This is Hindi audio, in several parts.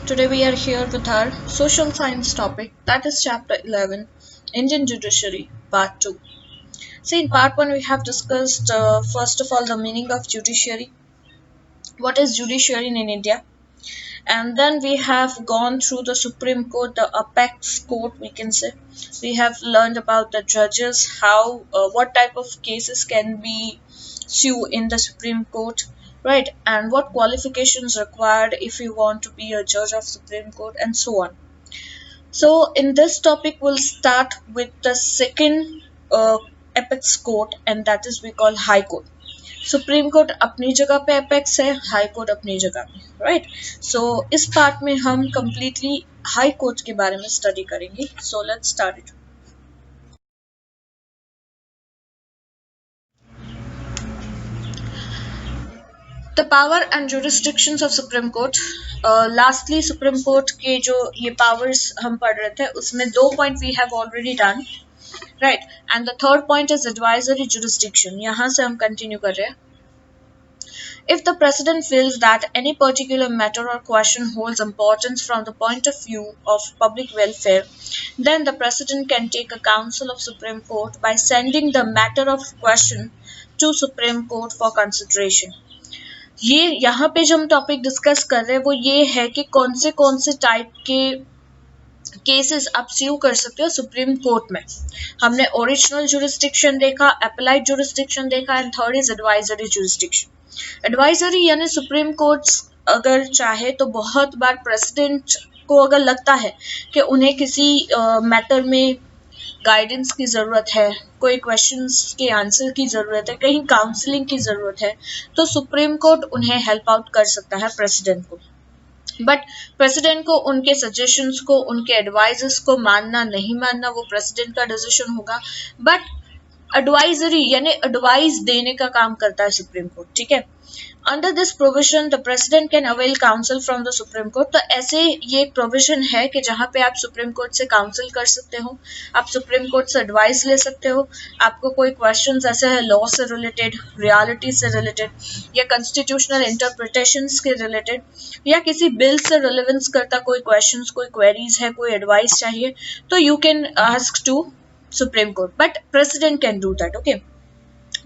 Today we are here with our social science topic, that is chapter 11, Indian Judiciary, part 2. See, in part 1 we have discussed first of all the meaning of judiciary, what is judiciary in India, and then we have gone through the Supreme Court, the apex court we can say. We have learned about the judges, how what type of cases can be sue in the Supreme Court, right, and what qualifications required if you want to be a judge of Supreme Court, and so on. So in this topic we'll start with the second apex court, and that is we call high court. Supreme court अपनी जगह पे एपेक्स है, हाई कोर्ट अपनी जगह पे, राइट. सो इस पार्ट में हम कंप्लीटली हाई कोर्ट के बारे में स्टडी करेंगे. So let's start it. The power and jurisdictions of supreme court. Lastly supreme court के जो ये पावर्स हम पढ़ रहे थे उसमें दो point we have already done, right, and the third point is advisory jurisdiction. यहाँ से हम कंटिन्यू कर रहे हैं. If the President feels that any particular matter or question holds importance from the point of view of public welfare, then the President can take a counsel of Supreme Court by sending the matter of question to Supreme Court for consideration. ये यहाँ पे जो हम टॉपिक डिस्कस कर रहे हैं वो ये है कि कौन से टाइप के केसेस आप स्यू कर सकते हो सुप्रीम कोर्ट में. हमने ओरिजिनल जुरिस्डिक्शन देखा, अप्लाइड जुरिस्डिक्शन देखा, and third is advisory jurisdiction. Advisory यानी सुप्रीम कोर्ट अगर चाहे तो बहुत बार प्रेसिडेंट को अगर लगता है कि उन्हें किसी मैटर में गाइडेंस की ज़रूरत है, कोई क्वेश्चंस के आंसर की ज़रूरत है, कहीं काउंसलिंग की ज़रूरत है, तो सुप्रीम कोर्ट उन्हें हेल्प आउट कर सकता है प्रेसिडेंट को. बट प्रेसिडेंट को उनके सजेशंस को, उनके एडवाइजेस को मानना नहीं मानना वो प्रेसिडेंट का डिसीजन होगा. बट एडवाइजरी यानी एडवाइस देने का काम करता है सुप्रीम कोर्ट, ठीक है. Under this provision the president can avail council from the Supreme court. तो ऐसे ये एक प्रोविजन है कि जहाँ पे आप सुप्रीम कोर्ट से काउंसिल कर सकते हो, आप सुप्रीम कोर्ट से एडवाइस ले सकते हो. आपको कोई क्वेश्चंस ऐसे है लॉ से रिलेटेड, रियलिटी से रिलेटेड, या कॉन्स्टिट्यूशनल इंटरप्रिटेशंस के रिलेटेड, या किसी बिल से रिलेवेंस करता कोई क्वेश्चंस, कोई क्वेरीज है, कोई एडवाइस चाहिए, तो you can ask to Supreme Court, but President can do that, okay.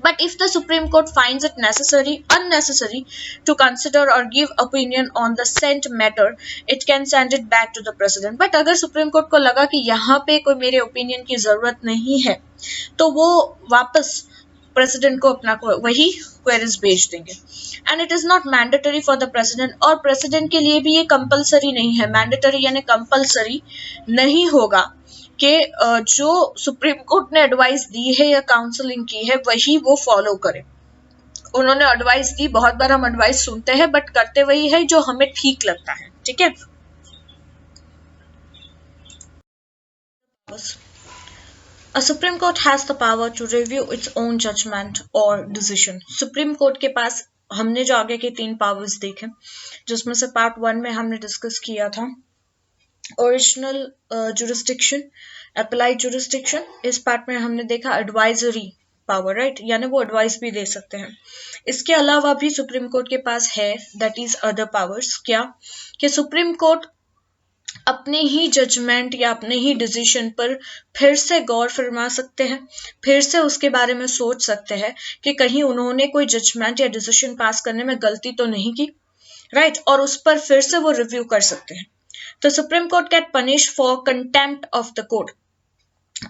But if the Supreme Court finds it unnecessary to consider or give opinion on the sent matter, it can send it back to the President. But अगर Supreme Court को लगा कि यहाँ पे कोई मेरे ओपिनियन की जरूरत नहीं है, तो वो वापस प्रेसिडेंट को अपना वही क्वेरीज भेज देंगे. And it is not mandatory for the president, और प्रेसिडेंट के लिए भी ये कंपलसरी नहीं है. मैंडेटरी यानी कंपलसरी नहीं होगा कि जो सुप्रीम कोर्ट ने एडवाइस दी है या काउंसलिंग की है वही वो फॉलो करे. उन्होंने एडवाइस दी, बहुत बार हम एडवाइस सुनते हैं बट करते वही है जो हमें ठीक लगता है, ठीक है. A Supreme Court has the power to review its own judgment or decision. Supreme Court के पास हमने जो आगे के 3 पावर्स देखे, जिसमें से पार्ट 1 में हमने डिस्कस किया था ओरिजिनल जुरिस्डिक्शन, अप्लाइड जुरिस्डिक्शन. इस पार्ट में हमने देखा एडवाइजरी पावर, राइट, यानी वो एडवाइस भी दे सकते हैं. इसके अलावा भी सुप्रीम कोर्ट के पास है, दैट इज अदर पावर्स. क्या कि सुप्रीम कोर्ट अपने ही जजमेंट या अपने ही डिसीजन पर फिर से गौर फरमा सकते हैं, फिर से उसके बारे में सोच सकते हैं कि कहीं उन्होंने कोई जजमेंट या डिसीजन पास करने में गलती तो नहीं की, राइट, और उस पर फिर से वो रिव्यू कर सकते हैं. तो supreme court can punish for contempt of the court.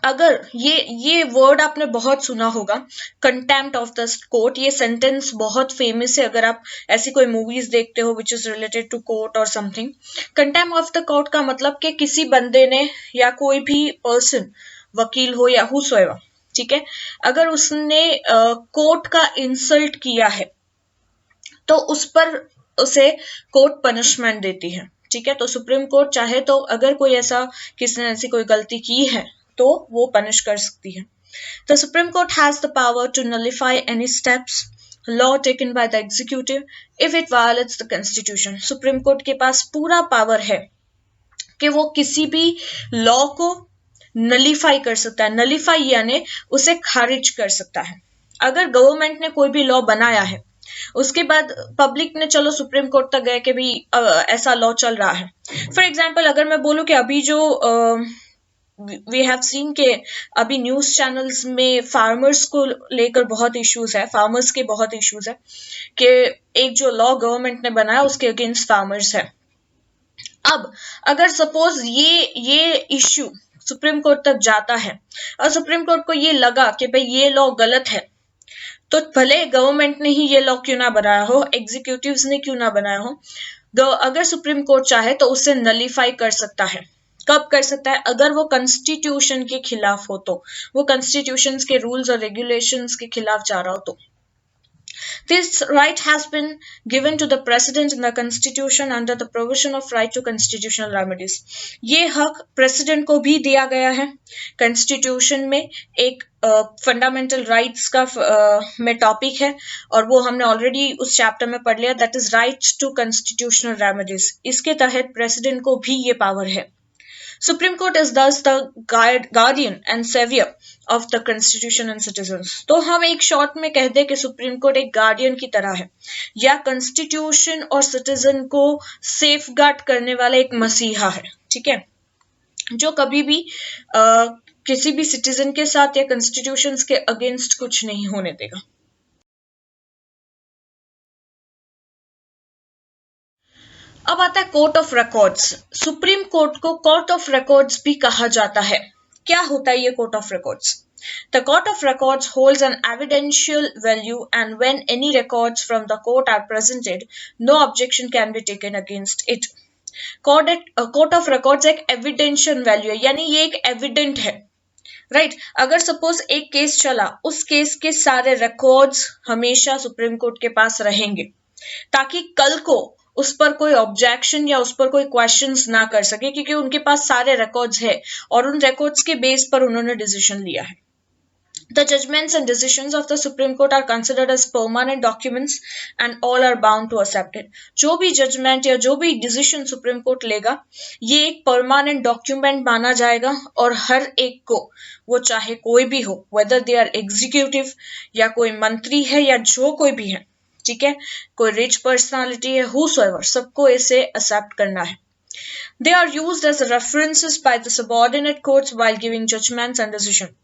अगर ये वर्ड आपने बहुत सुना होगा, कंटेम्प्ट ऑफ द कोर्ट. ये सेंटेंस बहुत फेमस है अगर आप ऐसी कोई मूवीज देखते हो which is related to court और something. Contempt of the court का मतलब कि किसी बंदे ने या कोई भी पर्सन, वकील हो या हुसोएवर, ठीक है, अगर उसने कोर्ट का इंसल्ट किया है तो उस पर उसे कोर्ट पनिशमेंट देती है, ठीक है. तो सुप्रीम कोर्ट चाहे तो अगर कोई ऐसा, किसी ने ऐसी कोई गलती की है तो वो पनिश कर सकती है. The Supreme Court has the power to nullify any steps law taken by the executive if it violates the constitution. Supreme court के पास पूरा पावर है कि वो किसी भी लॉ को नलिफाई कर सकता है. नलिफाई यानी उसे खारिज कर सकता है. अगर गवर्नमेंट ने कोई भी लॉ बनाया है उसके बाद पब्लिक ने चलो सुप्रीम कोर्ट तक गए कि भी ऐसा लॉ चल रहा है। फॉर एग्जाम्पल अगर मैं बोलूं कि अभी जो वी हैव सीन के अभी न्यूज चैनल्स में फार्मर्स को लेकर बहुत इश्यूज है, फार्मर्स के बहुत इश्यूज है कि एक जो लॉ गवर्नमेंट ने बनाया उसके अगेंस्ट फार्मर्स है। अब अगर सपोज ये इश्यू सुप्रीम कोर्ट तक जाता है और सुप्रीम कोर्ट को ये लगा कि भाई ये लॉ गलत है, तो भले गवर्नमेंट ने ही ये लॉ क्यों ना बनाया हो, एग्जीक्यूटिव्स ने क्यों ना बनाया हो, अगर सुप्रीम कोर्ट चाहे तो उसे नलीफाई कर सकता है। कब कर सकता है? अगर वो कॉन्स्टिट्यूशन के खिलाफ हो, तो वो कॉन्स्टिट्यूशन के रूल्स और रेगुलेशंस के खिलाफ जा रहा हो तो। This right has been given to the president in the constitution under the provision of right to constitutional remedies. ये हक प्रेसिडेंट को भी दिया गया है कॉन्स्टिट्यूशन में, एक फंडामेंटल राइट्स का में टॉपिक है और वो हमने ऑलरेडी उस चैप्टर में पढ़ लिया, that is right to constitutional remedies. इसके तहत प्रेसिडेंट को भी ये पावर है। Supreme Court is thus the guardian and savior of the Constitution and citizens. तो हम एक शॉर्ट में कह दें कि सुप्रीम कोर्ट एक गार्डियन की तरह है या कॉन्स्टिट्यूशन और सिटीजन को सेफ गार्ड करने वाला एक मसीहा है, ठीक है, जो कभी भी किसी भी सिटीजन के साथ या कॉन्स्टिट्यूशन के अगेंस्ट कुछ नहीं होने देगा। अब आता है court of records. Supreme court को कोर्ट ऑफ रिकॉर्ड्स भी कहा जाता है। क्या होता है ये court of records? The court of records holds an evidential value, and when any records from the court are presented, no objection can be taken against it. Court of records एक एविडेंशियल वैल्यू है, यानी ये एक एविडेंट है, राइट अगर सपोज एक केस चला, उस केस के सारे रिकॉर्ड्स हमेशा सुप्रीम कोर्ट के पास रहेंगे ताकि कल को उस पर कोई ऑब्जेक्शन या उस पर कोई क्वेश्चंस ना कर सके, क्योंकि उनके पास सारे रिकॉर्ड्स है और उन रिकॉर्ड्स के बेस पर उन्होंने डिसीजन लिया है। The judgments and decisions of the Supreme Court are considered as permanent documents and all are bound to accept it. जो भी जजमेंट या जो भी डिसीजन सुप्रीम कोर्ट लेगा ये एक परमानेंट डॉक्यूमेंट माना जाएगा और हर एक को, वो चाहे कोई भी हो, वेदर दे आर एग्जीक्यूटिव या कोई मंत्री है या जो कोई भी है, ठीक है, कोई रिच पर्सनालिटी है, whosoever, सबको इसे एक्सेप्ट करना है। They are used as references by the subordinate courts while giving judgments and decision.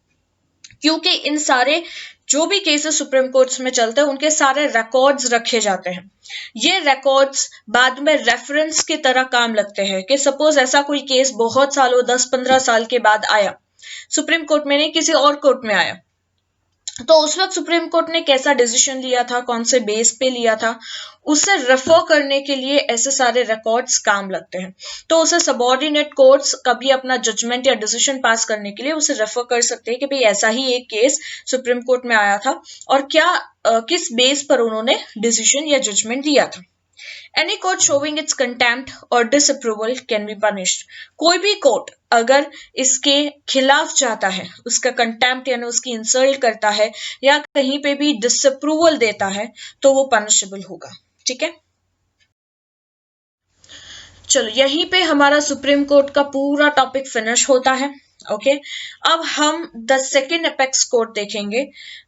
क्योंकि इन सारे जो भी केसेस सुप्रीम कोर्ट्स में चलते हैं उनके सारे रिकॉर्ड्स रखे जाते हैं। ये रिकॉर्ड्स बाद में रेफरेंस की तरह काम लगते हैं कि सपोज ऐसा कोई केस बहुत सालों 10-15 साल के बाद आया, सुप्रीम कोर्ट में नहीं किसी और कोर्ट में आया, तो उस वक्त सुप्रीम कोर्ट ने कैसा डिसीजन लिया था, कौन से बेस पे लिया था, उसे रेफर करने के लिए ऐसे सारे रिकॉर्ड्स काम लगते हैं। तो उसे सबऑर्डिनेट कोर्ट्स कभी अपना जजमेंट या डिसीजन पास करने के लिए उसे रेफर कर सकते हैं कि भाई ऐसा ही एक केस सुप्रीम कोर्ट में आया था और क्या किस बेस पर उन्होंने डिसीजन या जजमेंट दिया था। Any court showing its contempt or disapproval can be punished. कोई भी कोर्ट अगर इसके खिलाफ जाता है, उसका कंटेम्प्ट यानी उसकी इंसल्ट करता है या कहीं पे भी डिसअप्रूवल देता है, तो वो पनिशेबल होगा, ठीक है। चलो यहीं पे हमारा सुप्रीम कोर्ट का पूरा टॉपिक फिनिश होता है। ओके अब हम द सेकेंड अपेक्स कोर्ट देखेंगे।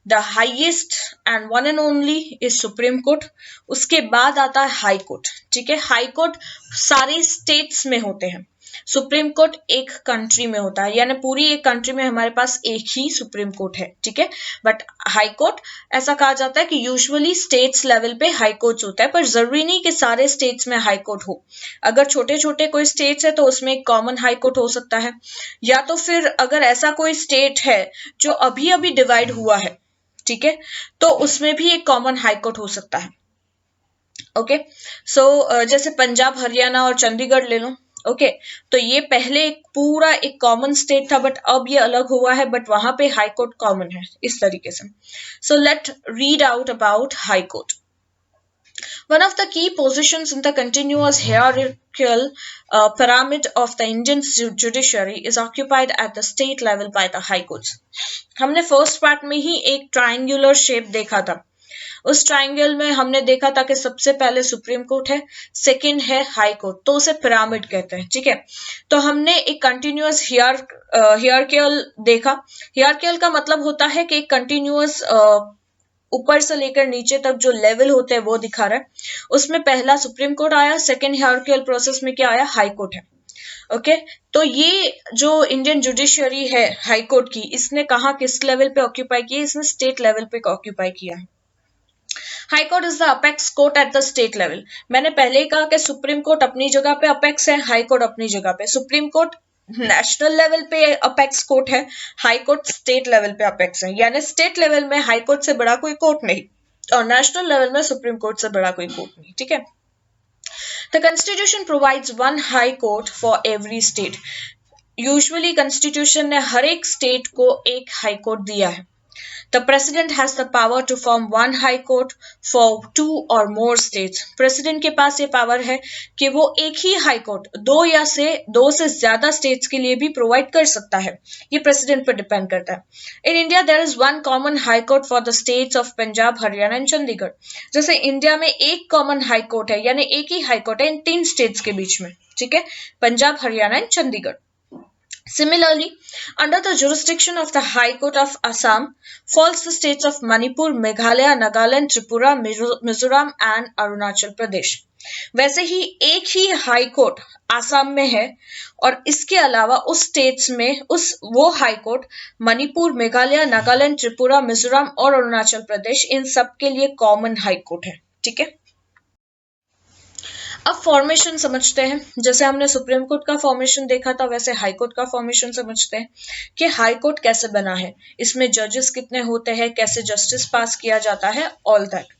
The highest and one and only is supreme court. उसके बाद आता है हाई कोर्ट, ठीक है। हाई कोर्ट सारे स्टेट्स में होते हैं, सुप्रीम कोर्ट एक कंट्री में होता है, यानी पूरी एक कंट्री में हमारे पास एक ही सुप्रीम कोर्ट है, ठीक है। बट हाई कोर्ट ऐसा कहा जाता है कि यूजुअली स्टेट्स लेवल पे हाई कोर्ट होता है, पर जरूरी नहीं कि सारे स्टेट्स में हाई कोर्ट हो। अगर छोटे छोटे कोई स्टेट्स है तो उसमें एक कॉमन हाई कोर्ट हो सकता है, या तो फिर अगर ऐसा कोई स्टेट है जो अभी अभी डिवाइड हुआ है, ठीक है, तो उसमें भी एक कॉमन हाई कोर्ट हो सकता है। ओके सो जैसे पंजाब, हरियाणा और चंडीगढ़ ले लो। ओके तो ये पहले पूरा एक कॉमन स्टेट था, बट अब ये अलग हुआ है, बट वहां पे हाई कोर्ट कॉमन है, इस तरीके से। So let read out about high court. One of the key positions in the continuous hierarchical pyramid of the Indian judiciary is occupied at the state level by the high courts. हमने फर्स्ट पार्ट में ही एक ट्रायंगुलर शेप देखा था। उस ट्रायंगल में हमने देखा था कि सबसे पहले सुप्रीम कोर्ट है, सेकंड है हाई कोर्ट, तो उसे पिरामिड कहते हैं, ठीक है। तो हमने एक कंटिन्यूअस हियरकियल देखा। हियरकियल का मतलब होता है कि एक कंटिन्यूअस ऊपर से लेकर नीचे तक जो लेवल होते हैं वो दिखा रहा है। उसमें पहला सुप्रीम कोर्ट आया, सेकेंड हायरार्किकल प्रोसेस में क्या आया, हाई कोर्ट है। ओके तो ये जो इंडियन जुडिशियरी है हाई कोर्ट की, इसने कहा किस लेवल पे ऑक्यूपाई किया, इसने स्टेट लेवल पे ऑक्यूपाई किया है। High court is the apex court at the state level. मैंने पहले ही कहा कि सुप्रीम कोर्ट अपनी जगह पे अपेक्स है, हाई कोर्ट अपनी जगह पे। सुप्रीम कोर्ट नेशनल लेवल पे अपेक्स कोर्ट है, हाई कोर्ट स्टेट लेवल पे अपेक्स है, यानी स्टेट लेवल में हाई कोर्ट से बड़ा कोई कोर्ट नहीं और नेशनल लेवल में सुप्रीम कोर्ट से बड़ा कोई कोर्ट नहीं। ठीक है, the constitution provides one high court for every state. Usually constitution ने हर एक स्टेट को एक हाई कोर्ट दिया है। The president has the power to form one high court for two or more states. President के पास ये पावर है कि वो एक ही हाई कोर्ट दो से ज्यादा स्टेट्स के लिए भी प्रोवाइड कर सकता है। ये प्रेसिडेंट पर डिपेंड करता है। In India there is one common high court for the states of Punjab, Haryana and Chandigarh. जैसे इंडिया में एक कॉमन हाई कोर्ट है, यानी एक ही हाई कोर्ट है इन 3 स्टेट्स के बीच में। ठीक है, Punjab, Haryana and Chandigarh. Similarly, under the jurisdiction of the High Court of Assam falls the states of Manipur, Meghalaya, Nagaland, Tripura, Mizoram and Arunachal Pradesh. वैसे ही एक ही हाई कोर्ट आसाम में है और इसके अलावा उस स्टेट्स में वो हाई कोर्ट मणिपुर, मेघालय, नागालैंड, त्रिपुरा, मिजोरम और अरुणाचल प्रदेश, इन सब के लिए कॉमन हाई कोर्ट है। ठीक है, अब फॉर्मेशन समझते हैं। जैसे हमने सुप्रीम कोर्ट का फॉर्मेशन देखा था, वैसे हाई कोर्ट का फॉर्मेशन समझते हैं कि हाई कोर्ट कैसे बना है, इसमें जजेस कितने होते हैं, कैसे जस्टिस पास किया जाता है, all that.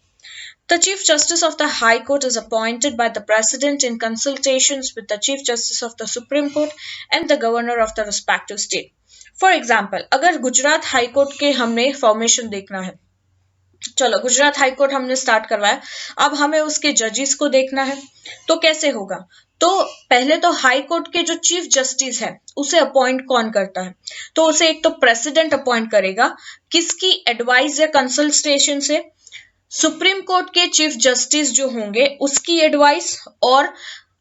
The Chief Justice of the High Court is appointed by the President in consultations with the Chief Justice of the Supreme Court and the Governor of the respective state. For example, अगर गुजरात हाई कोर्ट के हमने फॉर्मेशन देखना है, चलो गुजरात हाई कोर्ट हमने स्टार्ट करवाया, अब हमें उसके जजेस को देखना है, तो कैसे होगा? तो पहले तो हाई कोर्ट के जो चीफ जस्टिस है उसे अपॉइंट कौन करता है? तो उसे एक तो प्रेसिडेंट अपॉइंट करेगा, किसकी एडवाइस या कंसल्टेशन से? सुप्रीम कोर्ट के चीफ जस्टिस जो होंगे उसकी एडवाइस, और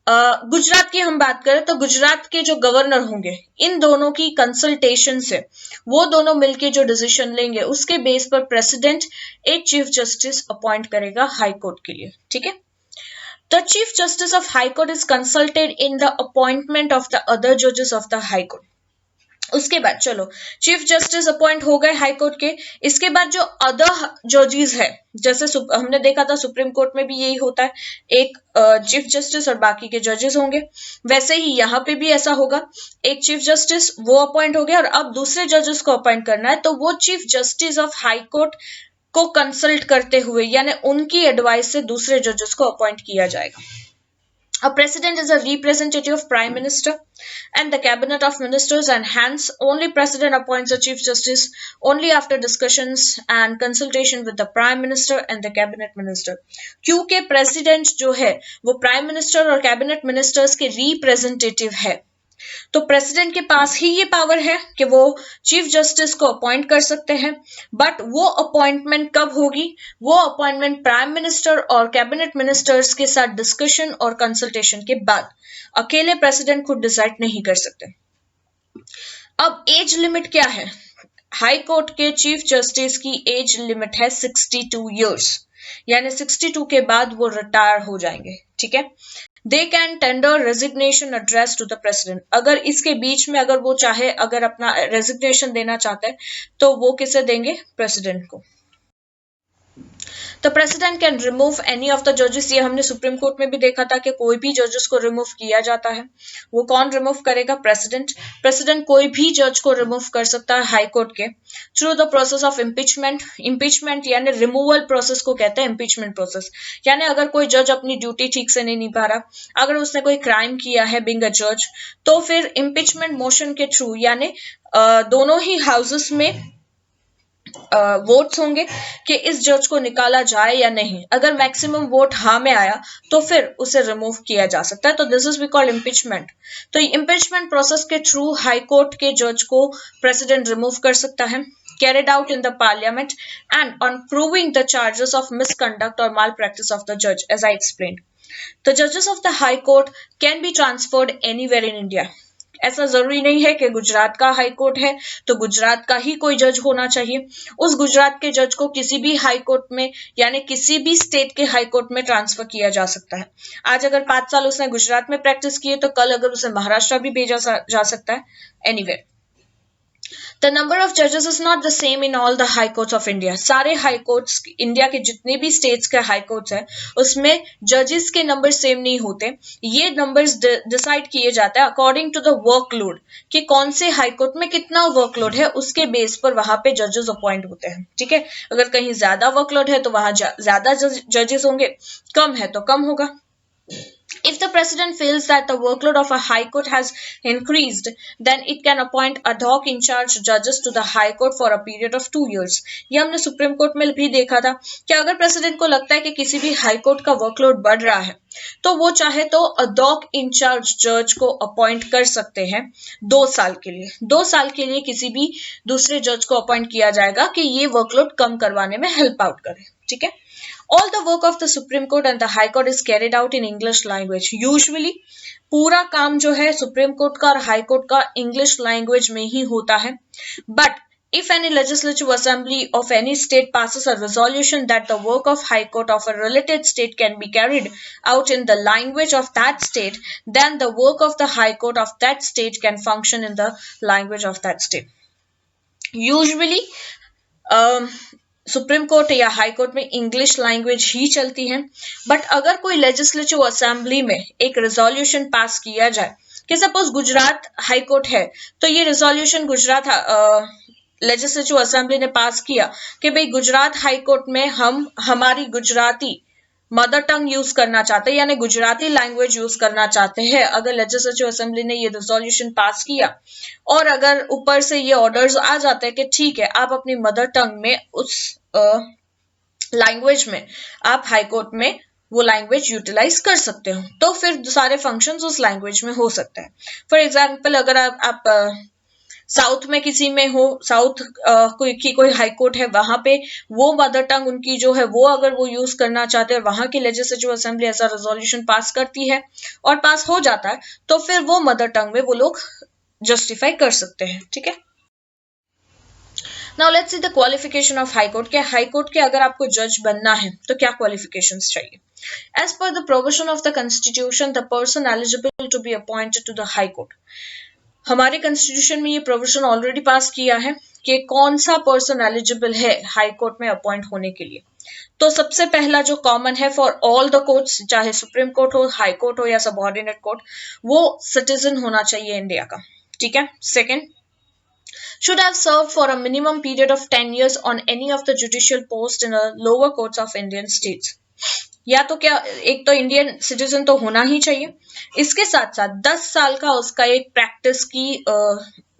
गुजरात की हम बात करें तो गुजरात के जो गवर्नर होंगे इन दोनों की कंसल्टेशन से वो दोनों मिलके जो डिसीजन लेंगे उसके बेस पर प्रेसिडेंट एक चीफ जस्टिस अपॉइंट करेगा हाई कोर्ट के लिए। ठीक है, the chief justice of high court is consulted in the appointment of the other जजेस ऑफ द हाई कोर्ट। उसके बाद चलो चीफ जस्टिस अपॉइंट हो गए हाई कोर्ट के, इसके बाद जो अदर जजेस है, जैसे हमने देखा था सुप्रीम कोर्ट में भी यही होता है, एक चीफ जस्टिस और बाकी के जजेस होंगे, वैसे ही यहाँ पे भी ऐसा होगा, एक चीफ जस्टिस वो अपॉइंट हो गया और अब दूसरे जजेस को अपॉइंट करना है, तो वो chief justice of high court को कंसल्ट करते हुए यानी उनकी एडवाइस से दूसरे जजेस को अपॉइंट किया जाएगा। A president is a representative of prime minister and the cabinet of ministers, and hence only president appoints a chief justice only after discussions and consultation with the prime minister and the cabinet minister. क्योंकि president जो है वो prime minister और cabinet ministers के representative है, तो प्रेसिडेंट के पास ही ये पावर है कि वो चीफ जस्टिस को अपॉइंट कर सकते हैं, बट वो अपॉइंटमेंट कब होगी? वो अपॉइंटमेंट प्राइम मिनिस्टर और कैबिनेट मिनिस्टर्स के साथ डिस्कशन और कंसल्टेशन के बाद, अकेले प्रेसिडेंट खुद डिसाइड नहीं कर सकते। अब एज लिमिट क्या है? हाई कोर्ट के चीफ जस्टिस की एज लिमिट है 62 ईयर्स, यानी 62 के बाद वो रिटायर हो जाएंगे। ठीक है, they can tender resignation address to the president. अगर इसके बीच में अगर वो चाहे, अगर अपना रेजिग्नेशन देना चाहते हैं तो वो किसे देंगे? प्रेसिडेंट को। The president can remove any of the जजेस। ये हमने सुप्रीम कोर्ट में भी देखा था कि कोई भी जजेस को रिमूव किया जाता है, वो कौन रिमूव करेगा? प्रेसिडेंट। प्रेसिडेंट कोई भी जज को रिमूव कर सकता है हाई कोर्ट के through the process of impeachment. Impeachment यानी रिमूवल प्रोसेस को कहते हैं इम्पीचमेंट प्रोसेस, यानी अगर कोई जज अपनी ड्यूटी ठीक से नहीं निभा रहा, अगर उसने कोई क्राइम किया है बीइंग अ जज, तो फिर इम्पीचमेंट मोशन के थ्रू यानी दोनों ही हाउसेस में वोट्स होंगे कि इस जज को निकाला जाए या नहीं। अगर मैक्सिमम वोट हाँ में आया तो फिर उसे रिमूव किया जा सकता है, तो this is we call impeachment. तो इम्पीचमेंट प्रोसेस के थ्रू हाई कोर्ट के जज को प्रेसिडेंट रिमूव कर सकता है, carried out in the parliament and on proving the charges of misconduct or malpractice of the judge, as I explained. The judges of the high court can be transferred anywhere in India. ऐसा जरूरी नहीं है कि गुजरात का हाई कोर्ट है तो गुजरात का ही कोई जज होना चाहिए, उस गुजरात के जज को किसी भी हाई कोर्ट में यानी किसी भी स्टेट के हाई कोर्ट में ट्रांसफर किया जा सकता है। आज अगर 5 साल उसने गुजरात में प्रैक्टिस की है तो कल अगर उसे महाराष्ट्र भी भेजा जा सकता है, anywhere. The number of judges is not the same in all the high courts of India. सारे हाई कोर्ट्स इंडिया के जितने भी स्टेट्स के हाई कोर्ट्स हैं उसमें जजेस के नंबर सेम नहीं होते। ये नंबर्स डिसाइड किए जाते हैं अकॉर्डिंग टू द वर्कलोड कि कौन से हाई कोर्ट में कितना वर्कलोड है, उसके बेस पर वहां पे जजेस अपॉइंट होते हैं। ठीक है, अगर कहीं ज्यादा वर्कलोड है तो वहां ज्यादा जजेस होंगे, कम है तो कम होगा। If the president feels that the workload of a high court has increased, then it can appoint ad hoc in charge judges to the high court for a period of 2 years. ये हमने सुप्रीम कोर्ट में भी देखा था कि अगर प्रेसिडेंट को लगता है कि किसी भी हाई कोर्ट का वर्कलोड बढ़ रहा है तो वो चाहे तो ad hoc इंचार्ज जज को अपॉइंट कर सकते हैं 2 साल के लिए। 2 साल के लिए किसी भी दूसरे जज को अपॉइंट किया जाएगा कि ये वर्कलोड कम करवाने में हेल्प आउट करे। ठीक है, all the work of the Supreme Court and the High Court is carried out in English language. Usually पूरा काम जो है सुप्रीम कोर्ट का और हाई कोर्ट का इंग्लिश लैंग्वेज में ही होता है। But if any legislative assembly of any state passes a resolution that the work of High Court of a related state can be carried out in the language of that state, then the work of the High Court of that state can function in the language of that state. Usually supreme court या हाई कोर्ट में इंग्लिश लैंग्वेज ही चलती है, बट अगर कोई लेजिस्लेटिव असेंबली में एक रेजोल्यूशन पास किया जाए कि सपोज गुजरात हाई कोर्ट है तो ये रेजोल्यूशन गुजरात लेजिस्लेटिव असेंबली ने पास किया कि भाई गुजरात हाई कोर्ट में हम हमारी गुजराती मदर टंग यूज करना चाहते हैं यानी गुजराती लैंग्वेज यूज करना चाहते हैं। अगर लेजिस्लेटिव असेंबली ने ये रेजोल्यूशन पास किया और अगर ऊपर से ये ऑर्डर्स आ जाते हैं कि ठीक है आप अपनी मदर टंग में उस लैंग्वेज में आप हाई कोर्ट में वो लैंग्वेज यूटिलाइज कर सकते हो, तो फिर सारे फंक्शंस उस लैंग्वेज में हो सकते हैं। फॉर एग्जाम्पल अगर आप साउथ में किसी में हो, साउथ कोई हाई कोर्ट है, वहां पे वो मदर टंग उनकी जो है वो अगर वो यूज करना चाहते हैं और वहां की लेजिस्लेटिव असेंबली ऐसा रेजोल्यूशन पास करती है और पास हो जाता है तो फिर वो मदर टंग में वो लोग जस्टिफाई कर सकते हैं। ठीक है, now let's see the qualification of high court. क्या हाई कोर्ट के अगर आपको जज बनना है तो क्या क्वालिफिकेशंस चाहिए? As per the provision of the constitution the person eligible to be appointed to the high court. हमारे कॉन्स्टिट्यूशन में ये प्रोविजन ऑलरेडी पास किया है कि कौन सा पर्सन एलिजिबल है हाई कोर्ट में अपॉइंट होने के लिए। तो सबसे पहला जो कॉमन है फॉर ऑल द कोर्ट्स, चाहे सुप्रीम कोर्ट हो, हाई कोर्ट हो या सबऑर्डिनेट कोर्ट, वो सिटीजन होना चाहिए इंडिया का। ठीक है, second, should have served for a minimum period of 10 years on any of the judicial posts in the lower courts of Indian states. या तो क्या एक तो इंडियन सिटीजन तो होना ही चाहिए, इसके साथ साथ 10 साल का उसका एक प्रैक्टिस की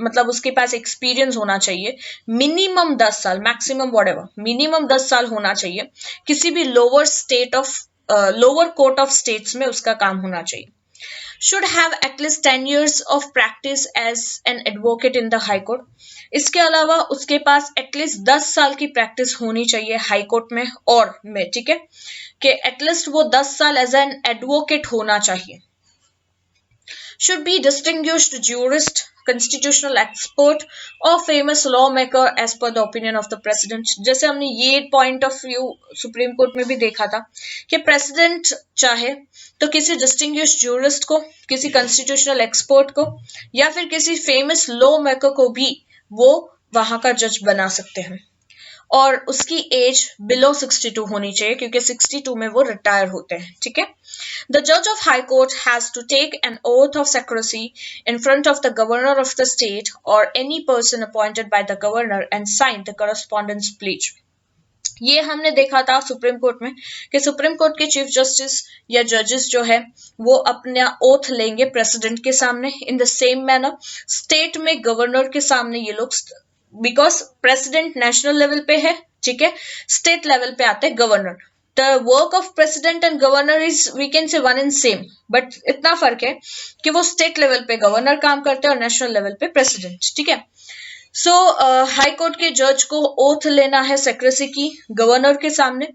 मतलब उसके पास एक्सपीरियंस होना चाहिए, मिनिमम 10 साल, मैक्सिमम व्हाटएवर, मिनिमम 10 साल होना चाहिए। किसी भी लोअर कोर्ट ऑफ स्टेट्स में उसका काम होना चाहिए। should have at least 10 years of practice as an advocate in the high court. इसके अलावा उसके पास एटलीस्ट 10 साल की प्रैक्टिस होनी चाहिए हाई कोर्ट में और में। ठीक है, कि एटलीस्ट वो 10 साल एज एन एडवोकेट होना चाहिए। should be distinguished jurist, constitutional expert or famous lawmaker as per the opinion of the president. जैसे हमने ये point of view supreme court में भी देखा था कि प्रेसिडेंट चाहे तो किसी डिस्टिंग्विश्ड जूरिस्ट को, किसी कॉन्स्टिट्यूशनल एक्सपर्ट को या फिर किसी फेमस लॉ मेकर को भी वो वहां का जज बना सकते हैं और उसकी एज बिलो 62 होनी चाहिए क्योंकि 62 में वो रिटायर होते हैं। ठीक है, द जज of high court has to take an oath of secrecy in front of the governor of the state और any person appointed by the governor and sign the correspondence pledge. ये हमने देखा था सुप्रीम कोर्ट में कि सुप्रीम कोर्ट के चीफ जस्टिस या जजेस जो है वो अपना ओथ लेंगे प्रेसिडेंट के सामने। In the same manner state में गवर्नर के सामने ये लोग, बिकॉज प्रेसिडेंट नेशनल लेवल पे है, ठीक है, स्टेट लेवल पे आते हैं governor. The work of president and governor is we can say one and same, but इतना फर्क है कि वो स्टेट लेवल पे गवर्नर काम करते हैं और नेशनल लेवल पे प्रेसिडेंट। ठीक है, सो हाई कोर्ट के जज को ओथ लेना है सेक्रेसी की गवर्नर के सामने,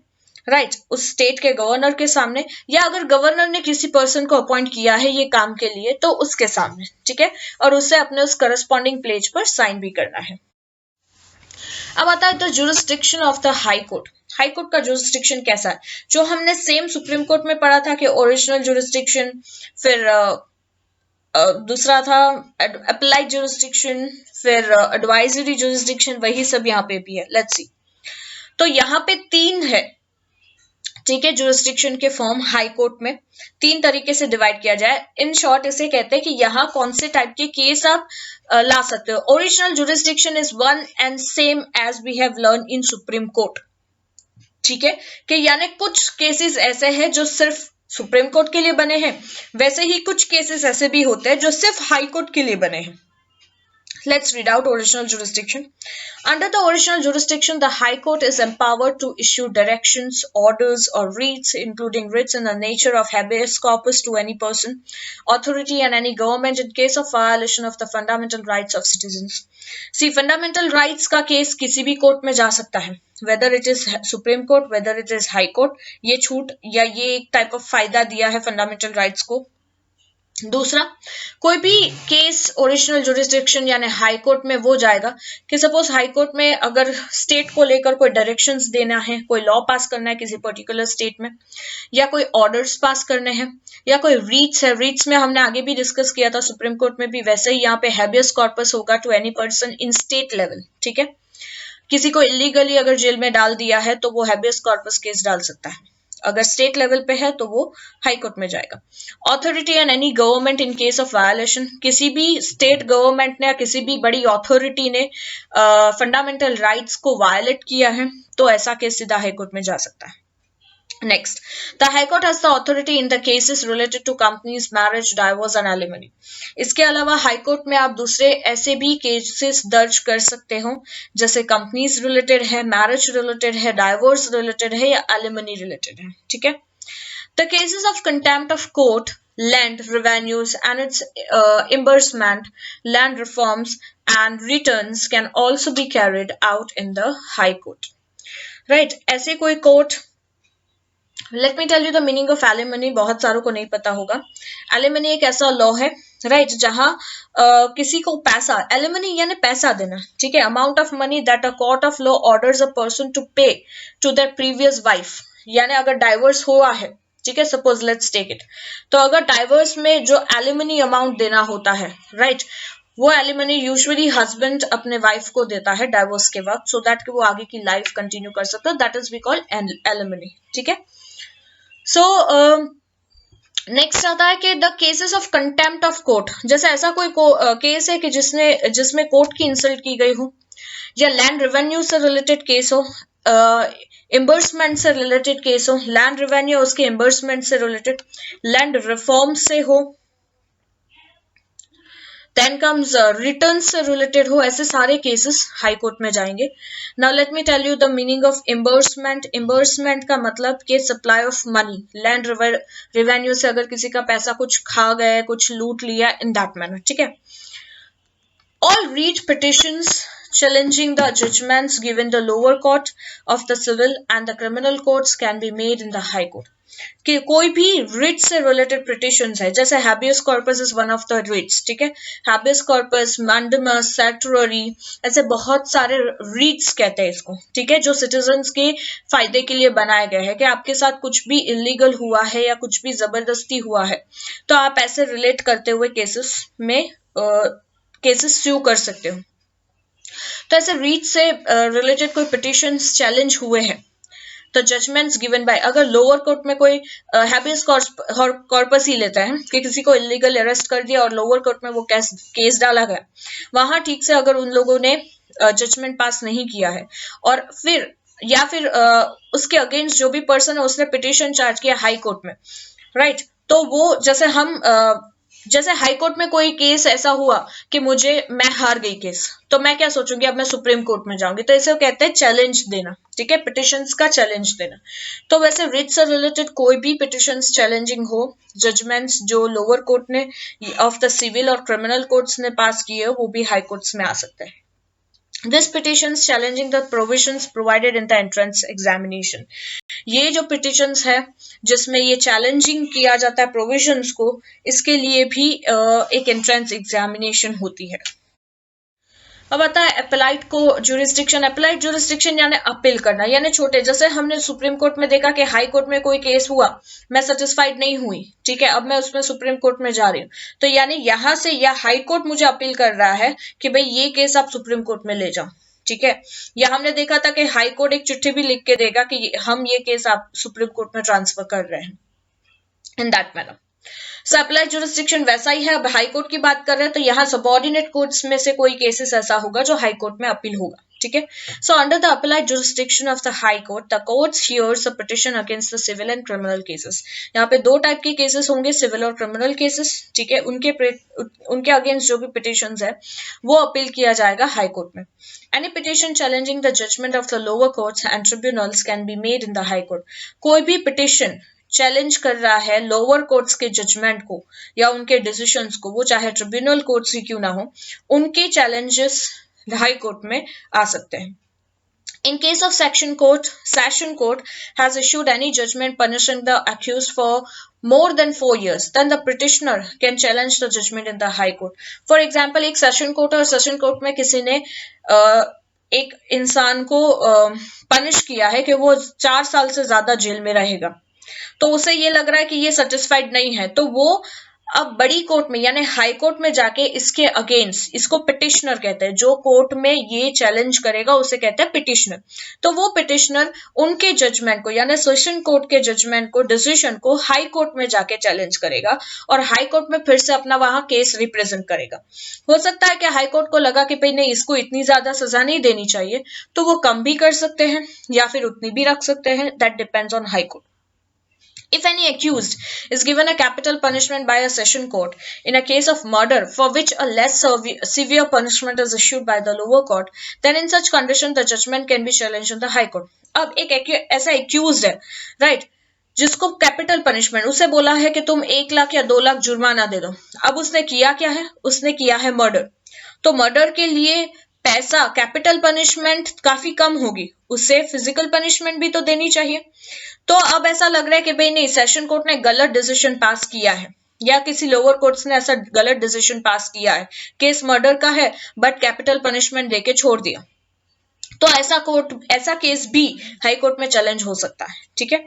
राइट उस स्टेट के गवर्नर के सामने, या अगर गवर्नर ने किसी पर्सन को अपॉइंट किया है ये काम के लिए तो उसके सामने, ठीक है, और उससे अपने उस करस्पॉन्डिंग पेज पर साइन भी करना है। अब आता है the jurisdiction of the high court. High court का जुरिस्डिक्शन कैसा है, जो हमने सेम सुप्रीम कोर्ट में पढ़ा था कि ओरिजिनल जुरिस्डिक्शन, फिर दूसरा था अप्लाइड जुरिस्डिक्शन, फिर एडवाइजरी जुरिस्डिक्शन, वही सब यहाँ पे भी है। लेट्स सी, तो यहाँ पे 3 है, ठीक है, जुरिस्डिक्शन के फॉर्म हाई कोर्ट में 3 तरीके से डिवाइड किया जाए। इन शॉर्ट इसे कहते हैं कि यहाँ कौन से टाइप के केस आप ला सकते हो। Original jurisdiction is one and same as we have learn in Supreme Court, ठीक है, कि यानी कुछ केसेस ऐसे हैं जो सिर्फ सुप्रीम कोर्ट के लिए बने हैं, वैसे ही कुछ केसेस ऐसे भी होते हैं जो सिर्फ हाई कोर्ट के लिए बने हैं। Let's read out original jurisdiction. Under the original jurisdiction, the High Court is empowered to issue directions, orders, or writs, including writs in the nature of habeas corpus to any person, authority, and any government in case of violation of the fundamental rights of citizens. See, fundamental rights का केस किसी भी कोर्ट में जा सकता है, whether it is Supreme Court, whether it is High Court. ये छूट या ये एक टाइप ऑफ फायदा दिया है फंडामेंटल राइट्स को। दूसरा, कोई भी केस ओरिजिनल जुरिस्डिक्शन यानी हाई कोर्ट में वो जाएगा कि सपोज हाई कोर्ट में अगर स्टेट को लेकर कोई डायरेक्शंस देना है, कोई लॉ पास करना है किसी पर्टिकुलर स्टेट में, या कोई ऑर्डर्स पास करने हैं, या कोई रीट्स है। रीट्स में हमने आगे भी डिस्कस किया था सुप्रीम कोर्ट में भी, वैसे ही यहाँ पे हैबियस कॉर्पस होगा to any person in state level, ठीक है। किसी को इलीगली अगर जेल में डाल दिया है तो वो हैबियस कॉर्पस केस डाल सकता है, अगर स्टेट लेवल पे है तो वो हाई कोर्ट में जाएगा। Authority and any government in case of violation, किसी भी स्टेट गवर्नमेंट ने या किसी भी बड़ी अथॉरिटी ने फंडामेंटल राइट्स को वायलेट किया है तो ऐसा केस सीधा हाई कोर्ट में जा सकता है। Next, the High Court has the authority in the cases related to companies, marriage, divorce and alimony. इसके अलावा हाई कोर्ट में आप दूसरे ऐसे भी केसेस दर्ज कर सकते हो जैसे कंपनीज रिलेटेड है, मैरिज रिलेटेड है, डाइवोर्स रिलेटेड है या एलिमनी रिलेटेड है, ठीक है। The cases of contempt of court, land revenues and its reimbursement, land reforms and returns can also be carried out in the High Court. Right? ऐसे कोई court, let me tell you the meaning of alimony, बहुत सारों को नहीं पता होगा। एलिमनी एक ऐसा लॉ है, राइट, जहां किसी को पैसा, एलिमनी यानी पैसा देना, ठीक है, amount of money that a court of law orders a person to pay to their previous wife. यानी अगर डाइवर्स हुआ है, ठीक है, सपोज लेट्स टेक इट, तो अगर डाइवर्स में जो एलिमनी अमाउंट देना होता है, राइट, वो एलिमनी यूजुअली हस्बैंड अपने वाइफ को देता है डाइवोर्स के वक्त, सो दैट वो आगे की लाइफ कंटिन्यू कर सकता है, that is we call alimony, ठीक है। सो नेक्स्ट आता है कि the cases of contempt of court, जैसे ऐसा कोई केस है कि जिसमें कोर्ट की इंसल्ट की गई हो, या लैंड रेवेन्यू से रिलेटेड केस हो, इम्बर्समेंट से रिलेटेड केस हो, लैंड रेवेन्यू उसके इम्बर्समेंट से रिलेटेड, लैंड रिफॉर्म से हो, देन कम्स रिटर्न से रिलेटेड हो, ऐसे सारे केसेस हाई कोर्ट में जाएंगे। Now let me tell you the meaning of imbursement. Imbursement का मतलब कि supply of money, land revenue से अगर किसी का पैसा कुछ खा गए, कुछ लूट लिया, इन दैट मैनर, ठीक है। All writ petitions challenging the judgments given the lower court of the civil and the criminal courts can be made in the high court. कि कोई भी रिट से रिलेटेड पिटिशंस है, जैसे habeas corpus is one of the writs, ठीक है, हैबियस कॉर्पस, मैंडेमस, सैक्टुअरी, ऐसे बहुत सारे रिट्स कहते हैं इसको, ठीक है, जो सिटीजन्स के फायदे के लिए बनाए गए हैं कि आपके साथ कुछ भी इलीगल हुआ है या कुछ भी जबरदस्ती हुआ है तो आप ऐसे रिलेट करते हुए केसेस में केसेस स्यू कर सकते हो। तो ऐसे रीच से रिलेटेड कोई पिटिशंस चैलेंज हुए हैं तो जजमेंट्स गिवन बाय, अगर लोअर कोर्ट में कोई हैबियस कॉर्पस ही लेता है कि किसी को इलीगल अरेस्ट कर दिया और लोअर कोर्ट में वो केस डाला गया, वहां ठीक से अगर उन लोगों ने जजमेंट पास नहीं किया है और फिर या फिर उसके अगेंस्ट जो भी पर्सन है उसने पिटिशन चार्ज किया हाई कोर्ट में, राइट, तो वो जैसे हाई कोर्ट में कोई केस ऐसा हुआ कि मैं हार गई केस, तो मैं क्या सोचूंगी, अब मैं सुप्रीम कोर्ट में जाऊंगी, तो इसे कहते हैं चैलेंज देना, ठीक है, पिटिशंस का चैलेंज देना। तो वैसे रिट से रिलेटेड कोई भी पिटिशंस चैलेंजिंग हो, जजमेंट्स जो लोअर कोर्ट ने ऑफ द सिविल और क्रिमिनल कोर्ट्स ने पास किए हो वो भी हाई कोर्ट्स में आ सकते हैं। This petitions challenging the provisions provided in the entrance examination. ये जो पिटिशंस है जिसमें ये चैलेंजिंग किया जाता है प्रोविजंस को, इसके लिए भी एक एंट्रेंस एग्जामिनेशन होती है। अब आता है अपेलाइट को ज्यूरिसडिक्शन। अपेलाइट ज्यूरिसडिक्शन यानी अपील करना, यानी छोटे, जैसे हमने सुप्रीम कोर्ट में देखा कि हाई कोर्ट में कोई केस हुआ, मैं सेटिस्फाइड नहीं हुई, ठीक है, अब मैं उसमें सुप्रीम कोर्ट में जा रही हूँ, तो यानी यहां से या हाई कोर्ट मुझे अपील कर रहा है कि भाई ये केस आप सुप्रीम कोर्ट में ले जाओ, ठीक है। या हमने देखा था कि हाई कोर्ट एक चिट्ठी भी लिख के देगा कि हम ये केस आप सुप्रीम कोर्ट में ट्रांसफर कर रहे हैं, in that manner. So applied jurisdiction वैसा ही है। अब हाई कोर्ट की बात कर रहे हैं तो यहाँ सबऑर्डिनेट कोर्ट्स में से कोई केसेस ऐसा होगा जो हाई कोर्ट में अपील होगा, ठीक है। So under the applied jurisdiction of the high court, the courts hears a petition against the civil and criminal cases. यहाँ पे दो टाइप के केसेस होंगे, सिविल और क्रिमिनल केसेस, ठीक है। उनके अगेंस्ट जो भी पिटिशंस है वो अपील किया जाएगा हाई कोर्ट में। Any petition challenging the judgment of the lower courts and tribunals can be made in the high court. कोई भी पिटिशन चैलेंज कर रहा है लोअर कोर्ट्स के जजमेंट को या उनके डिसीजंस को, वो चाहे ट्रिब्यूनल कोर्ट्स ही क्यों ना हो, उनके चैलेंजेस हाई कोर्ट में आ सकते हैं। In case of session court has issued any judgment punishing the accused for more than 4 years, then the petitioner can challenge the judgment in the high court. For example, एक सेशन कोर्ट और सेशन कोर्ट में किसी ने एक इंसान को पनिश किया है कि वो 4 साल से ज्यादा जेल में रहेगा, तो उसे ये लग रहा है कि ये सेटिस्फाइड नहीं है, तो वो अब बड़ी कोर्ट में यानी हाई कोर्ट में जाके इसके अगेंस्ट, इसको पिटिशनर कहते हैं, जो कोर्ट में ये चैलेंज करेगा उसे कहते हैं पिटिशनर। तो वो पिटिशनर उनके जजमेंट को यानी सेशन कोर्ट के जजमेंट को, डिसीजन को हाई कोर्ट में जाके चैलेंज करेगा और हाई कोर्ट में फिर से अपना वहां केस रिप्रेजेंट करेगा। हो सकता है कि हाई कोर्ट को लगा कि भाई नहीं, इसको इतनी ज्यादा सजा नहीं देनी चाहिए, तो वो कम भी कर सकते हैं या फिर उतनी भी रख सकते हैं, that depends on high court. If any accused is given a capital punishment by a session court in a case of murder for which a less severe punishment is issued by the lower court, then in such condition the judgment can be challenged in the high court. अब एक ऐसा accused है, right, जिसको कैपिटल पनिशमेंट, उसे बोला है कि तुम 1 लाख या 2 लाख जुर्माना दे दो। अब उसने किया क्या है, उसने किया है मर्डर, तो मर्डर के लिए पैसा, कैपिटल पनिशमेंट काफी कम होगी, उसे फिजिकल पनिशमेंट भी तो देनी चाहिए। तो अब ऐसा लग रहा है कि भाई नहीं, सेशन कोर्ट ने गलत डिसीजन पास किया है या किसी लोअर कोर्ट्स ने ऐसा गलत डिसीजन पास किया है, केस मर्डर का है बट कैपिटल पनिशमेंट देके छोड़ दिया, तो ऐसा केस भी हाई कोर्ट में चैलेंज हो सकता है, ठीक है।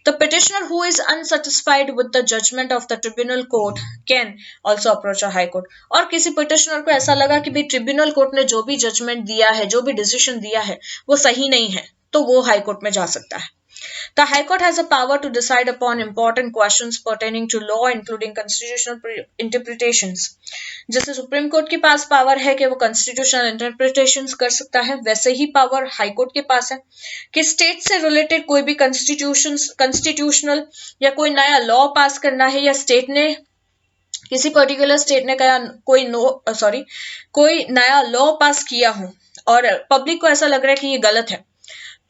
The petitioner who is unsatisfied with the judgment of the tribunal court can also approach a high court. और किसी petitioner को ऐसा लगा कि भाई ट्रिब्यूनल कोर्ट ने जो भी जजमेंट दिया है, जो भी डिसीजन दिया है वो सही नहीं है, तो वो हाई कोर्ट में जा सकता है। The High Court has a power to decide upon important questions pertaining to law, including constitutional interpretations. जैसे सुप्रीम कोर्ट के पास पावर है कि वो कॉन्स्टिट्यूशनल इंटरप्रिटेशंस कर सकता है, वैसे ही पावर हाई कोर्ट के पास है कि स्टेट से रिलेटेड कोई भी कॉन्स्टिट्यूशनल या कोई नया लॉ पास करना है, या स्टेट ने, किसी पर्टिकुलर स्टेट ने कोई नया लॉ पास किया हो और पब्लिक को ऐसा लग रहा है कि ये गलत है,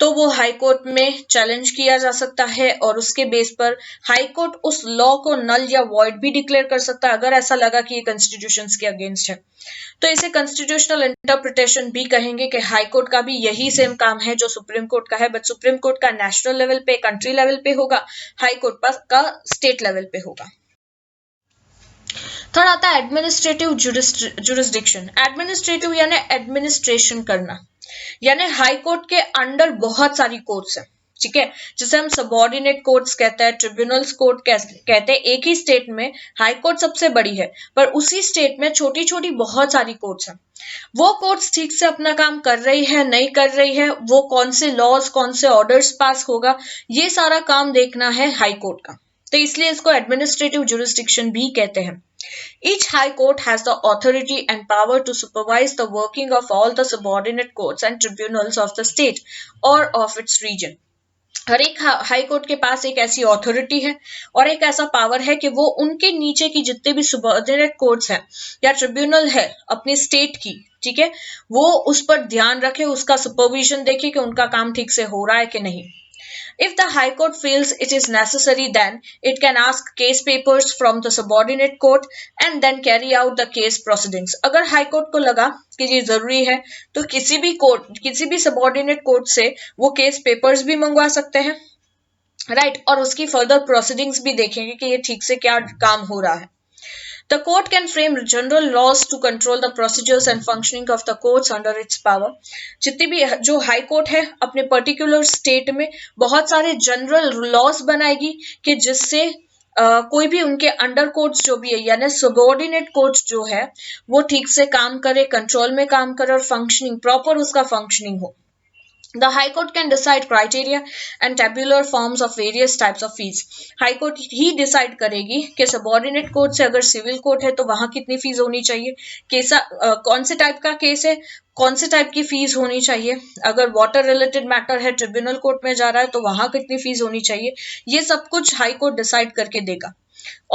तो वो हाई कोर्ट में चैलेंज किया जा सकता है और उसके बेस पर हाई कोर्ट उस लॉ को नल या वॉइड भी डिक्लेयर कर सकता है अगर ऐसा लगा कि ये कॉन्स्टिट्यूशंस के अगेंस्ट है। तो इसे कॉन्स्टिट्यूशनल इंटरप्रिटेशन भी कहेंगे कि हाई कोर्ट का भी यही सेम काम है जो सुप्रीम कोर्ट का है, बट सुप्रीम कोर्ट का नेशनल लेवल पे, कंट्री लेवल पे होगा, हाई कोर्ट का स्टेट लेवल पे होगा। थर्ड आता है एडमिनिस्ट्रेटिव जुरिस्डिक्शन। एडमिनिस्ट्रेटिव यानी एडमिनिस्ट्रेशन करना, यानी हाई कोर्ट के अंडर बहुत सारी कोर्ट्स हैं, ठीक है, जिसे हम सबऑर्डिनेट कोर्ट्स कहते हैं, ट्रिब्यूनल्स कोर्ट कहते हैं। एक ही स्टेट में हाई कोर्ट सबसे बड़ी है, पर उसी स्टेट में छोटी छोटी बहुत सारी कोर्ट्स हैं। वो कोर्ट्स ठीक से अपना काम कर रही है, नहीं कर रही है, वो कौन से लॉज, कौन से ऑर्डर्स पास होगा, ये सारा काम देखना है हाई कोर्ट का, तो इसलिए इसको एडमिनिस्ट्रेटिव जुरिस्डिक्शन भी कहते हैं। Each high court has the authority and power to supervise the working of all the subordinate courts and tribunals of the state or of its region. हर एक हाई कोर्ट के पास एक ऐसी अथॉरिटी है और एक ऐसा पावर है कि वो उनके नीचे की जितने भी सबऑर्डिनेट कोर्ट्स हैं या ट्रिब्यूनल है अपनी स्टेट की, ठीक है, वो उस पर ध्यान रखे, उसका सुपरविजन देखे कि उनका काम ठीक से हो रहा है कि नहीं। If the High Court feels it is necessary, then it can ask case papers from the subordinate court and then carry out the case proceedings. अगर हाई कोर्ट को लगा कि ये जरूरी है तो किसी भी सबऑर्डिनेट कोर्ट से वो केस पेपर्स भी मंगवा सकते हैं राइट, और उसकी फर्दर प्रोसीडिंग्स भी देखेंगे कि ये ठीक से क्या काम हो रहा है. The court can frame general laws to control the procedures and functioning of the courts under its power. जितनी भी जो हाई कोर्ट है अपने पर्टिकुलर स्टेट में बहुत सारे जनरल लॉज बनाएगी कि जिससे कोई भी उनके अंडर कोर्ट्स जो भी है यानी सबऑर्डिनेट कोर्ट्स जो है वो ठीक से काम करे, कंट्रोल में काम करे और फंक्शनिंग प्रॉपर उसका फंक्शनिंग हो. The High Court can decide criteria and tabular forms of various types of fees. High Court he decide करेगी कि सबऑर्डिनेट कोर्ट से अगर सिविल कोर्ट है तो वहां कितनी फीस होनी चाहिए, केसा कौन से टाइप का केस है, कौन से टाइप की फीस होनी चाहिए, अगर वाटर रिलेटेड मैटर है ट्रिब्यूनल कोर्ट में जा रहा है तो वहां कितनी फीस होनी चाहिए, ये सब कुछ हाई कोर्ट डिसाइड करके देगा.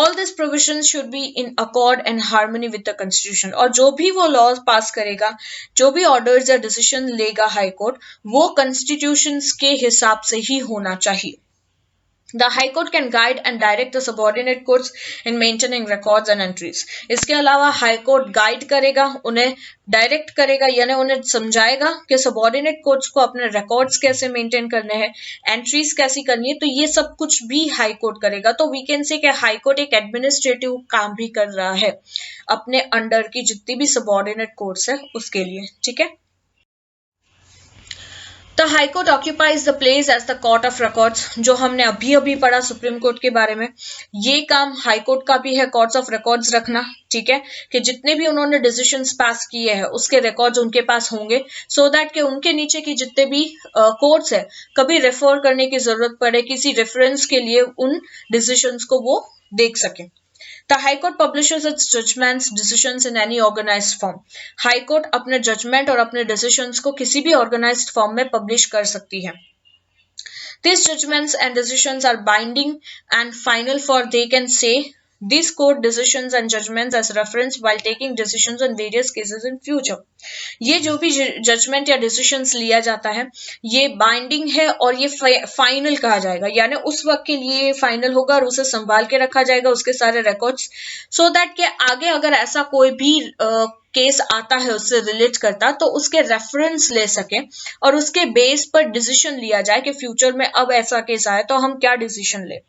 All these provisions should be in accord and harmony with the constitution. और जो भी वो लॉज पास करेगा, जो भी ऑर्डर्स या डिसीजन लेगा हाई कोर्ट, वो कॉन्स्टिट्यूशंस के हिसाब से ही होना चाहिए. The High Court can guide and direct the subordinate courts in maintaining records and entries. इसके अलावा हाई कोर्ट गाइड करेगा, उन्हें डायरेक्ट करेगा यानी उन्हें समझाएगा कि सबऑर्डिनेट कोर्ट्स को अपने रिकॉर्ड्स कैसे मेंटेन करने हैं, एंट्रीज कैसी करनी है, तो ये सब कुछ भी हाई कोर्ट करेगा. तो वी कैन से कि हाई कोर्ट एक एडमिनिस्ट्रेटिव काम भी कर रहा है अपने अंडर की जितनी भी सबऑर्डिनेट कोर्ट्स है उसके लिए. ठीक है. The High Court occupies the place as the court of records. जो हमने अभी अभी पढ़ा सुप्रीम कोर्ट के बारे में, ये काम हाई कोर्ट का भी है, कोर्ट्स ऑफ रिकॉर्ड्स रखना. ठीक है, कि जितने भी उन्होंने डिसीजंस पास किए हैं उसके रिकॉर्ड्स उनके पास होंगे, सो दैट कि उनके नीचे की जितने भी कोर्ट्स है कभी रेफर करने की जरूरत पड़े किसी रेफरेंस के लिए उन डिसीजंस को वो देख सके. The High Court publishes its judgments, decisions in any organized form. High Court अपने judgment और अपने decisions को किसी भी organized form में publish कर सकती है. These judgments and decisions are binding and final for they can say these court decisions and judgments as reference while taking decisions on various cases in future. ये जो भी जजमेंट या डिसीजंस लिया जाता है ये बाइंडिंग है और ये फाइनल कहा जाएगा, यानी उस वक्त के लिए फाइनल होगा और उसे संभाल के रखा जाएगा उसके सारे रिकॉर्ड्स, सो दैट के आगे अगर ऐसा कोई भी केस आता है उससे रिलेट करता तो उसके रेफरेंस ले सके और उसके बेस पर डिसीजन लिया जाए कि फ्यूचर में अब ऐसा केस आए तो हम क्या डिसीजन ले.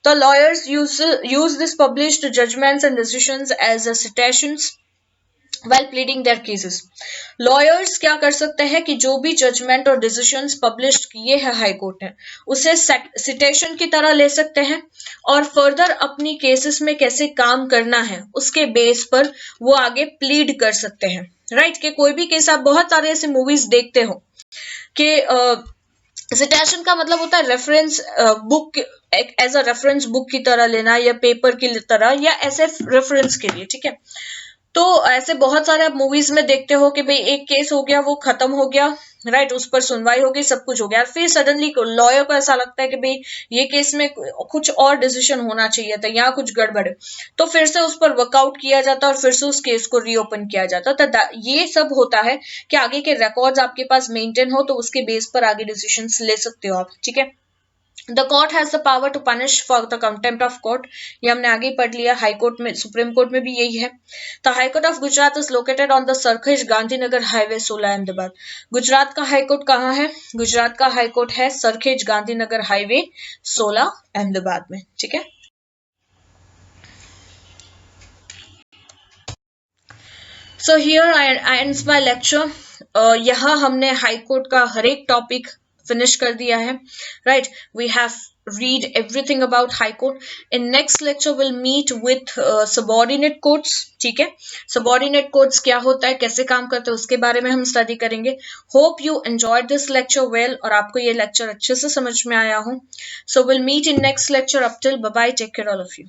The lawyers use this published judgments and decisions as a citations while pleading their cases. Lawyers क्या कर सकते हैं कि जो भी जजमेंट और डिसीजंस पब्लिश किए हैं हाई कोर्ट ने उसे सिटेशन की तरह ले सकते हैं और फर्दर अपनी केसेस में कैसे काम करना है उसके बेस पर वो आगे प्लीड कर सकते हैं. राइट, कि कोई भी केस आप बहुत सारे ऐसे मूवीज देखते हो कि सिटेशन का मतलब होता है reference book, as a reference book की तरह लेना या पेपर की तरह या ऐसे रेफरेंस के लिए. ठीक है, तो ऐसे बहुत सारे आप मूवीज में देखते हो कि भाई एक केस हो गया वो खत्म हो गया, राइट, उस पर सुनवाई हो गई सब कुछ हो गया, फिर सडनली लॉयर को ऐसा लगता है कि भाई ये केस में कुछ और डिसीजन होना चाहिए था, यहाँ कुछ गड़बड़ है, तो फिर से उस पर वर्कआउट किया जाता और फिर से उस केस को रीओपन किया जाता. तो ये सब होता है कि आगे के रिकॉर्ड्स आपके पास मेंटेन हो तो उसके बेस पर आगे डिसीजंस ले सकते हो आप. ठीक है. The court has the power to punish for the contempt of court. ये हमने आगे ही पढ़ लिया, हाई कोर्ट में सुप्रीम कोर्ट में भी यही है. The High Court of Gujarat is located on the Sarkhej Gandhinagar Highway 16 Ahmedabad. Gujarat का हाई कोर्ट कहाँ है? गुजरात का हाई कोर्ट है सरखेज गांधीनगर हाईवे 16 अहमदाबाद में. ठीक है. So here I ends my lecture. यहाँ हमने हाई कोर्ट का हर एक टॉपिक फिनिश कर दिया है. Right, we have read everything about high court. In next lecture we'll meet with subordinate courts. ठीक है, subordinate courts क्या होता है, कैसे काम करते हैं, उसके बारे में हम स्टडी करेंगे. Hope you enjoyed this lecture well और आपको ये लेक्चर अच्छे से समझ में आया हो. So we'll meet in next lecture. Up till bye bye, take care all of you.